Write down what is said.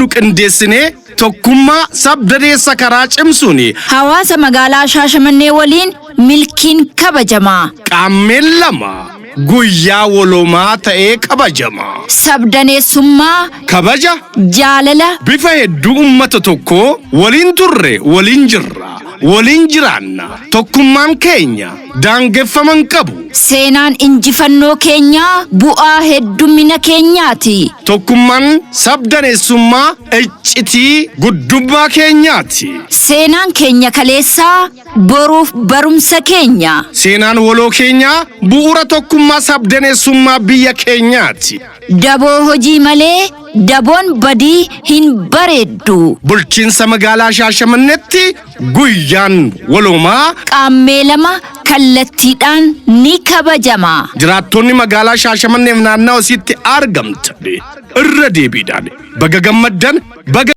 Nukandesine tokkummaa sabdaneessa karaa cimsuuni hawaasa magaalaa Shaashamannee waliin milkiin kabajamaa qaameen lama guyyaa waloomaa ta'ee kabajamaa sabdaneessummaa kabaja jaalala bifa hedduu ummata tokko waliin turre waliin jirra waliin jiraanna tokkummaan keenya daangeffaman qabu seenaan injifannoo keenyaa bu'aa heddumina keenyaati tokkummaan sabdaneessummaa iccitii guddummaa keenyaati seenaan keenya kaleessaa boruuf barumsa keenya seenaan waloo keenyaa bu'uura tokkummaa sabdaneessummaa biyya keenyaati daboo hojii malee daboon badii hin bareeddu bulchiinsa magaalaa Shaashamanneetti guyyaan waloomaa qaammee lama kallattiidhaan ni kabajama jiraattonni magaalaa Shaashamanneef naannoo isitti argamtan irra deebiidhaan baga gammaddan baga